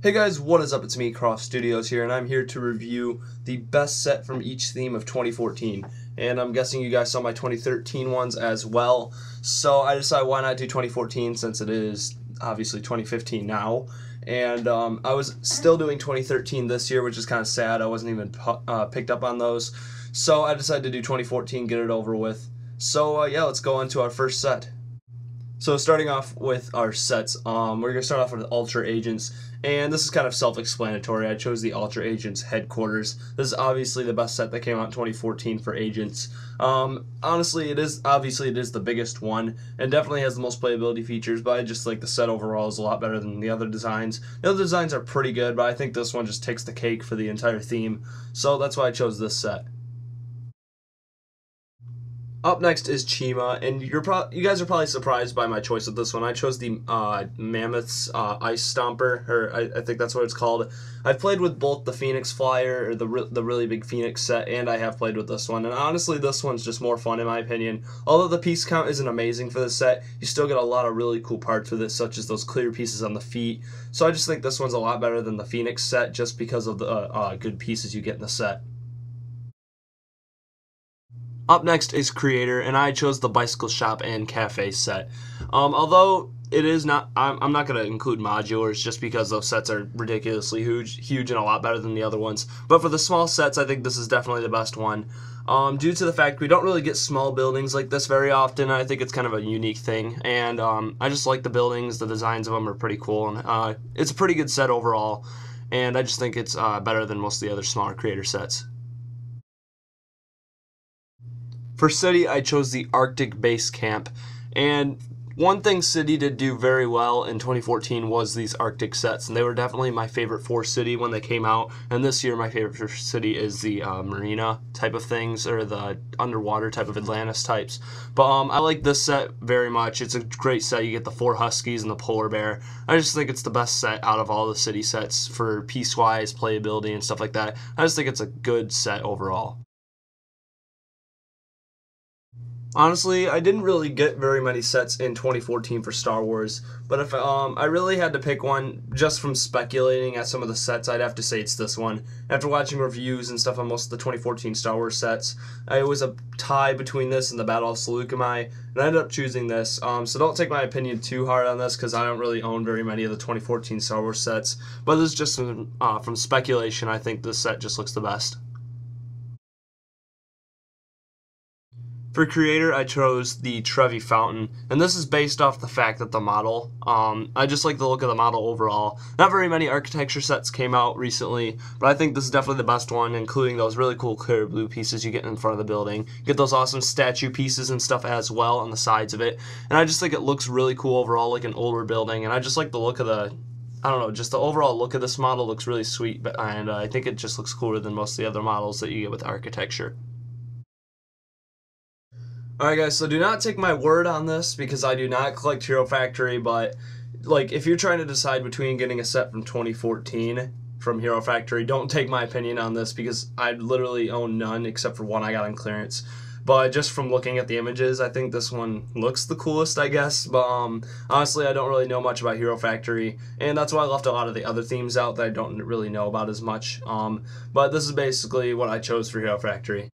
Hey guys, what is up? It's me, Croft Studios here, and I'm here to review the best set from each theme of 2014. And I'm guessing you guys saw my 2013 ones as well, so I decided why not do 2014 since it is obviously 2015 now. And I was still doing 2013 this year, which is kind of sad. I wasn't even picked up on those, so I decided to do 2014, get it over with. So yeah, let's go on to our first set. So starting off with our sets, we're going to start off with Ultra Agents, and this is kind of self-explanatory. I chose the Ultra Agents Headquarters. This is obviously the best set that came out in 2014 for Agents. Honestly, it is the biggest one, and definitely has the most playability features, but I just like the set overall is a lot better than the other designs. The other designs are pretty good, but I think this one just takes the cake for the entire theme, so that's why I chose this set. Up next is Chima, and you guys are probably surprised by my choice of this one. I chose the Mammoth's Ice Stomper, or I think that's what it's called. I've played with both the Phoenix Flyer, or the really big Phoenix set, and I have played with this one. And honestly, this one's just more fun in my opinion. Although the piece count isn't amazing for this set, you still get a lot of really cool parts with it, such as those clear pieces on the feet. So I just think this one's a lot better than the Phoenix set, just because of the good pieces you get in the set. Up next is Creator, and I chose the Bicycle Shop and Cafe set. Although it is not, I'm not going to include modulars just because those sets are ridiculously huge and a lot better than the other ones. But for the small sets, I think this is definitely the best one. Due to the fact we don't really get small buildings like this very often, I think it's kind of a unique thing. And I just like the buildings, the designs of them are pretty cool, and it's a pretty good set overall. And I just think it's better than most of the other smaller Creator sets. For City, I chose the Arctic Base Camp, and one thing City did do very well in 2014 was these Arctic sets, and they were definitely my favorite for City when they came out, and this year my favorite for City is the Marina type of things, or the underwater type of Atlantis types. But I like this set very much. It's a great set. You get the 4 Huskies and the Polar Bear. I just think it's the best set out of all the City sets for piece-wise, playability, and stuff like that. I just think it's a good set overall. Honestly, I didn't really get very many sets in 2014 for Star Wars, but if I really had to pick one just from speculating at some of the sets, I'd have to say it's this one. After watching reviews and stuff on most of the 2014 Star Wars sets, it was a tie between this and the Battle of Seleucami, and I ended up choosing this. So don't take my opinion too hard on this because I don't really own very many of the 2014 Star Wars sets, but this is just from speculation. I think this set just looks the best. For Creator, I chose the Trevi Fountain, and this is based off the fact that the model, I just like the look of the model overall. Not very many architecture sets came out recently, but I think this is definitely the best one, including those really cool clear blue pieces you get in front of the building. You get those awesome statue pieces and stuff as well on the sides of it, and I just think it looks really cool overall, like an older building, and I just like the look of I don't know, just the overall look of this model looks really sweet, and I think it just looks cooler than most of the other models that you get with architecture. Alright guys, so do not take my word on this because I do not collect Hero Factory, but like if you're trying to decide between getting a set from 2014 from Hero Factory, don't take my opinion on this because I literally own none except for one I got on clearance. But just from looking at the images, I think this one looks the coolest, I guess. But honestly, I don't really know much about Hero Factory, and that's why I left a lot of the other themes out that I don't really know about as much. But this is basically what I chose for Hero Factory.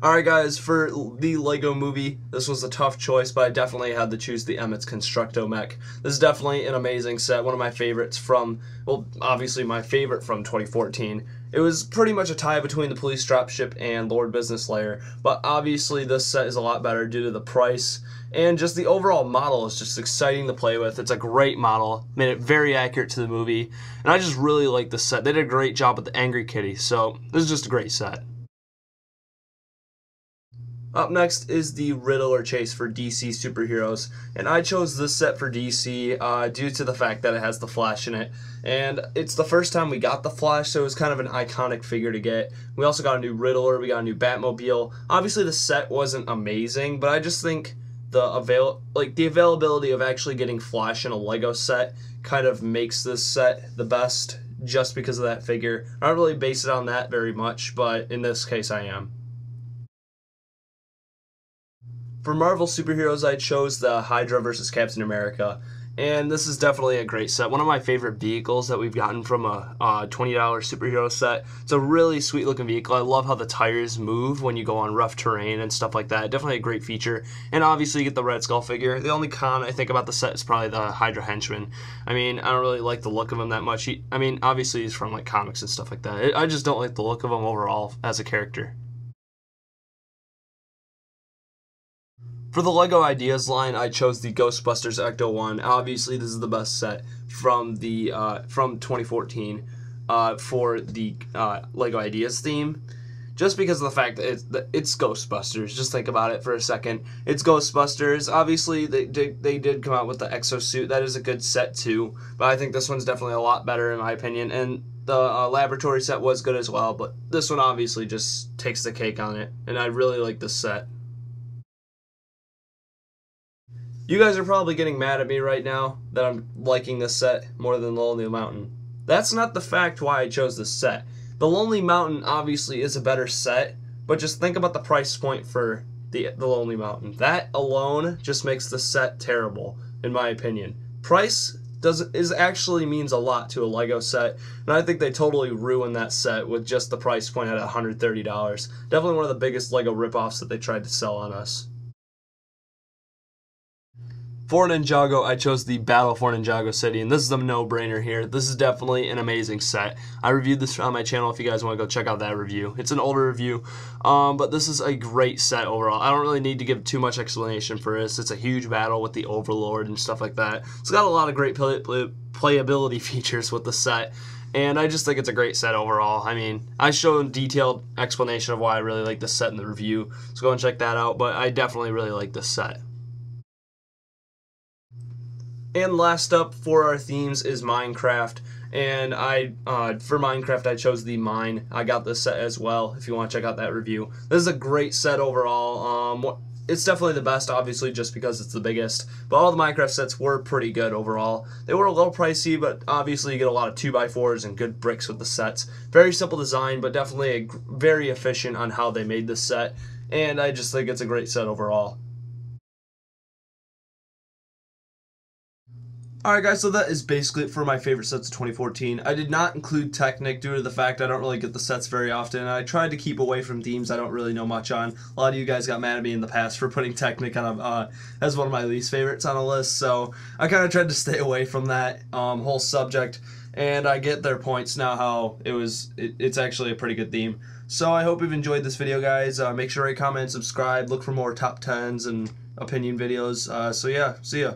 Alright guys, for the Lego Movie, this was a tough choice, but I definitely had to choose the Emmett's Constructo Mech. This is definitely an amazing set, one of my favorites from, well, obviously my favorite from 2014. It was pretty much a tie between the Police Dropship and Lord Business Layer, but obviously this set is a lot better due to the price, and just the overall model is just exciting to play with. It's a great model, made it very accurate to the movie, and I just really like this set. They did a great job with the Angry Kitty, so this is just a great set. Up next is the Riddler Chase for DC Superheroes, and I chose this set for DC due to the fact that it has the Flash in it, and it's the first time we got the Flash, so it was kind of an iconic figure to get. We also got a new Riddler, we got a new Batmobile. Obviously the set wasn't amazing, but I just think the availability of actually getting Flash in a Lego set kind of makes this set the best just because of that figure. I don't really base it on that very much, but in this case I am. For Marvel superheroes, I chose the Hydra vs. Captain America, And this is definitely a great set. One of my favorite vehicles that we've gotten from a $20 superhero set. It's a really sweet looking vehicle. I love how the tires move when you go on rough terrain and stuff like that. Definitely a great feature. And obviously you get the Red Skull figure. The only con I think about the set is probably the Hydra Henchman. I mean, I don't really like the look of him that much. I mean, obviously he's from like comics and stuff like that. I just don't like the look of him overall as a character. For the LEGO Ideas line, I chose the Ghostbusters Ecto 1. Obviously, this is the best set from the from 2014 for the LEGO Ideas theme. Just because of the fact that it's Ghostbusters. Just think about it for a second. It's Ghostbusters. Obviously, they did come out with the exosuit. That is a good set too. But I think this one's definitely a lot better in my opinion. And the laboratory set was good as well. But this one obviously just takes the cake on it. And I really like this set. You guys are probably getting mad at me right now that I'm liking this set more than Lonely Mountain. That's not the fact why I chose this set. The Lonely Mountain obviously is a better set, but just think about the price point for the Lonely Mountain. That alone just makes the set terrible, in my opinion. Price actually means a lot to a LEGO set, and I think they totally ruined that set with just the price point at $130. Definitely one of the biggest LEGO ripoffs that they tried to sell on us. For Ninjago, I chose the Battle for Ninjago City, and this is a no-brainer here. This is definitely an amazing set. I reviewed this on my channel if you guys want to go check out that review. It's an older review, but this is a great set overall. I don't really need to give too much explanation for this. It's a huge battle with the Overlord and stuff like that. It's got a lot of great playability features with the set, and I just think it's a great set overall. I mean, I showed a detailed explanation of why I really like this set in the review, so go and check that out, but I definitely really like this set. And last up for our themes is Minecraft, and for Minecraft I chose the Mine. I got this set as well if you want to check out that review. This is a great set overall. It's definitely the best, obviously, just because it's the biggest, but all the Minecraft sets were pretty good overall. They were a little pricey, but obviously you get a lot of 2x4s and good bricks with the sets. Very simple design, but definitely very efficient on how they made this set, and I just think it's a great set overall. Alright guys, so that is basically it for my favorite sets of 2014. I did not include Technic due to the fact I don't really get the sets very often, and I tried to keep away from themes I don't really know much on. A lot of you guys got mad at me in the past for putting Technic on as one of my least favorites on a list, so I kind of tried to stay away from that whole subject, and I get their points now how it's actually a pretty good theme. So I hope you've enjoyed this video, guys. Make sure to rate, comment, subscribe, look for more top 10s and opinion videos. So yeah, see ya.